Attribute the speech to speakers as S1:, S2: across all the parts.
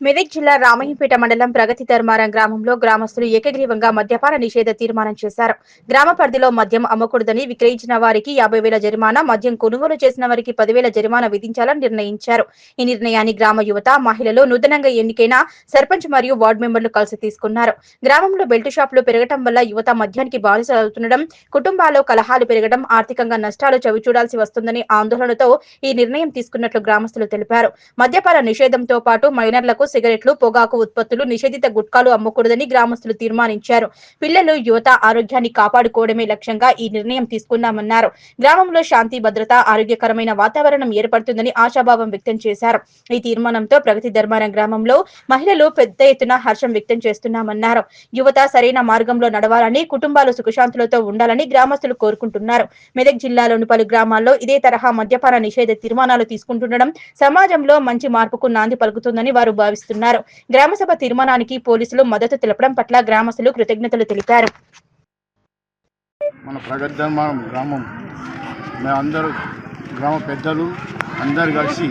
S1: మెదక్ జిల్లా రామయ్యంపేట మండలం ప్రగతి ధర్మారం గ్రామంలో గ్రామస్తులు ఏకగ్రీవంగా మద్యపాన నిషేధ తీర్మానం చేశారు. గ్రామ పరిధిలో మద్యం అమ్మకూడదని, విక్రయించిన వారికి 50,000 జరిమానా, మద్యం కొనుగోలు చేసిన వారికి 10,000 జరిమానా విధించాలని నిర్ణయించారు. ఈ నిర్ణయాన్ని గ్రామ యువత, మహిళలు, నూతనంగా ఎన్నికైన సర్పంచ్ మరియు వార్డు మెంబర్లు కలిసి తీసుకున్నారు. గ్రామంలో బెల్ట్ షాపులు పెరగడం వల్ల యువత మద్యానికి బానిసలవుతుండడం, కుటుంబాల్లో కలహాలు పెరగడం, ఆర్థికంగా నష్టాలు చవిచూడాల్సి వస్తుందని ఆందోళనతో ఈ నిర్ణయం తీసుకున్నట్లు గ్రామస్తులు తెలిపారు. మద్యపాన నిషేధంతో పాటు మైనర్లకు సిగరెట్లు, పొగాకు ఉత్పత్తులు, నిషేధిత గుట్కాలు అమ్మకూడదని గ్రామస్తులు తీర్మానించారు. పిల్లలు, యువత ఆరోగ్యాన్ని కాపాడుకోవడమే లక్ష్యంగా ఈ నిర్ణయం తీసుకున్నామన్నారు. గ్రామంలో శాంతి భద్రత, ఆరోగ్యకరమైన వాతావరణం ఏర్పడుతుందని ఆశాభావం వ్యక్తం చేశారు. ఈ తీర్మానంతో ప్రగతి ధర్మారం గ్రామంలో మహిళలు పెద్ద ఎత్తున హర్షం వ్యక్తం చేస్తున్నామన్నారు. యువత సరైన మార్గంలో నడవాలని, కుటుంబాలు సుఖశాంతులతో ఉండాలని గ్రామస్తులు కోరుకుంటున్నారు. మెదక్ జిల్లాలోని పలు గ్రామాల్లో ఇదే తరహా మద్యపాన నిషేధ తీర్మానాలు తీసుకుంటుండడం సమాజంలో మంచి మార్పుకు నాంది పలుకుతుందని వారు భావిస్తున్నారు. గ్రామసభ తీర్మానానికి పోలీసులు మద్దతు తెలపడం పట్ల గ్రామస్తులు కృతజ్ఞతలు తెలిపారు.
S2: మన ప్రగతి ధర్మారం గ్రామం అందరూ గ్రామ పెద్దలు అందరు కలిసి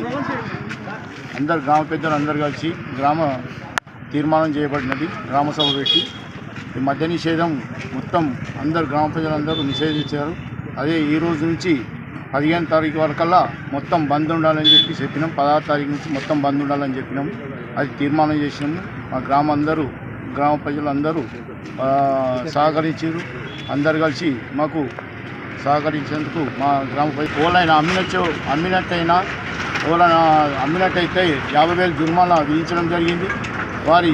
S2: గ్రామ తీర్మానం చేయబడినది. గ్రామసభ పెట్టి ఈ మద్య నిషేధం మొత్తం అందరు గ్రామ ప్రజలందరూ నిషేధించారు. అదే ఈ రోజు నుంచి 15 తారీఖు వరకల్లా మొత్తం బంద్ ఉండాలని చెప్పినాం. 16 తారీఖు నుంచి మొత్తం బంద్ ఉండాలని చెప్పినాము. అది తీర్మానం చేసినాము. మా గ్రామ ప్రజలందరూ సహకరించారు. అందరు కలిసి మాకు సహకరించేందుకు మా గ్రామ ప్రజలు ఎవరైనా అమ్మినట్టయితే 50,000 జుర్మానా విధించడం జరిగింది. వారి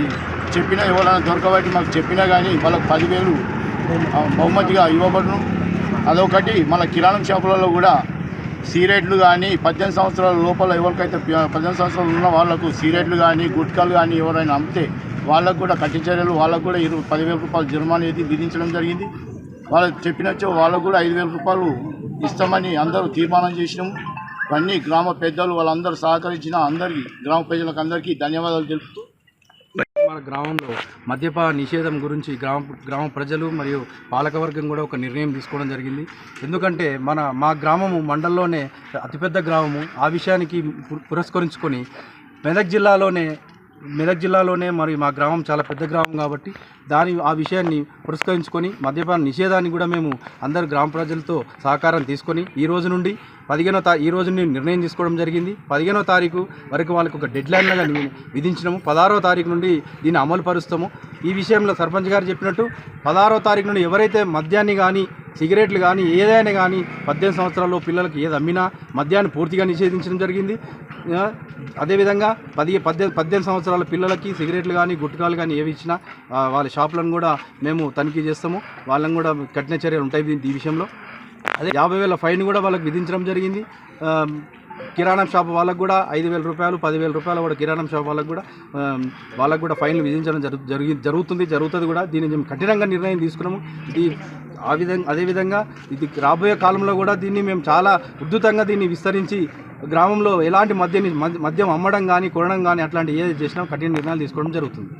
S2: చెప్పినా ఎవరైనా దొరకబట్టి మాకు చెప్పినా కానీ వాళ్ళకు 10,000 బహుమతిగా ఇవ్వబడును. అదొకటి. మన కిరాణం షాపులలో కూడా సిగరెట్లు కానీ 18 సంవత్సరాల లోపల ఎవరికైతే 18 సంవత్సరాలు ఉన్న వాళ్ళకు సిగరెట్లు కానీ గుట్కాలు కానీ ఎవరైనా అమ్మితే వాళ్ళకు కూడా కఠిన చర్యలు, వాళ్ళకు కూడా 10,000 రూపాయలు జరిమానా అనేది విధించడం జరిగింది. వాళ్ళకి చెప్పినచ్చో వాళ్ళకు కూడా 5,000 రూపాయలు ఇస్తామని అందరూ తీర్మానం చేసినాము. ఇవన్నీ గ్రామ పెద్దలు వాళ్ళందరూ సహకరించిన అందరికీ గ్రామ ప్రజలకు అందరికీ ధన్యవాదాలు తెలుపుతూ
S3: మన గ్రామంలో మద్యపాన నిషేధం గురించి గ్రామ ప్రజలు మరియు పాలకవర్గం కూడా ఒక నిర్ణయం తీసుకోవడం జరిగింది. ఎందుకంటే మా గ్రామము మండలంలోనే అతిపెద్ద గ్రామము. ఆ విషయానికి పురస్కరించుకొని మెదక్ జిల్లాలోనే మరి మా గ్రామం చాలా పెద్ద గ్రామం కాబట్టి ఆ విషయాన్ని పురస్కరించుకొని మద్యపాన నిషేధాన్ని కూడా మేము అందరు గ్రామ ప్రజలతో సహకారం తీసుకొని ఈ రోజు నుండి నిర్ణయం తీసుకోవడం జరిగింది. 15వ తారీఖు వరకు వాళ్ళకి ఒక డెడ్ లైన్ లాగా విధించినాము. 16వ తారీఖు నుండి దీన్ని అమలు పరుస్తాము. ఈ విషయంలో సర్పంచ్ గారు చెప్పినట్టు 16వ తారీఖు నుండి ఎవరైతే మద్యాన్ని కానీ సిగరెట్లు కానీ ఏదైనా కానీ 18 సంవత్సరాల్లో పిల్లలకి ఏది అమ్మినా మద్యాన్ని పూర్తిగా నిషేధించడం జరిగింది. అదేవిధంగా 18 సంవత్సరాల పిల్లలకి సిగరెట్లు కానీ గుట్కాలు కానీ ఏవి ఇచ్చినా వాళ్ళ షాపులను కూడా మేము తనిఖీ చేస్తాము. వాళ్ళని కూడా కఠిన చర్యలు ఉంటాయి ఈ విషయంలో. అదే 50,000 ఫైన్ కూడా వాళ్ళకి విధించడం జరిగింది. కిరాణం షాప్ వాళ్ళకు కూడా 5,000 రూపాయలు 10,000 రూపాయలు కూడా కిరాణం షాప్ వాళ్ళకు కూడా ఫైన్లు విధించడం జరుగుతుంది కూడా. దీన్ని మేము కఠినంగా నిర్ణయం తీసుకున్నాము. ఇది అదేవిధంగా ఇది రాబోయే కాలంలో కూడా దీన్ని మేము చాలా ఉద్ధృతంగా దీన్ని విస్తరించి గ్రామంలో ఎలాంటి మద్యం అమ్మడం కానీ కొనడం కానీ అట్లాంటి ఏది చేసినా కఠిన నిర్ణయాలు తీసుకోవడం జరుగుతుంది.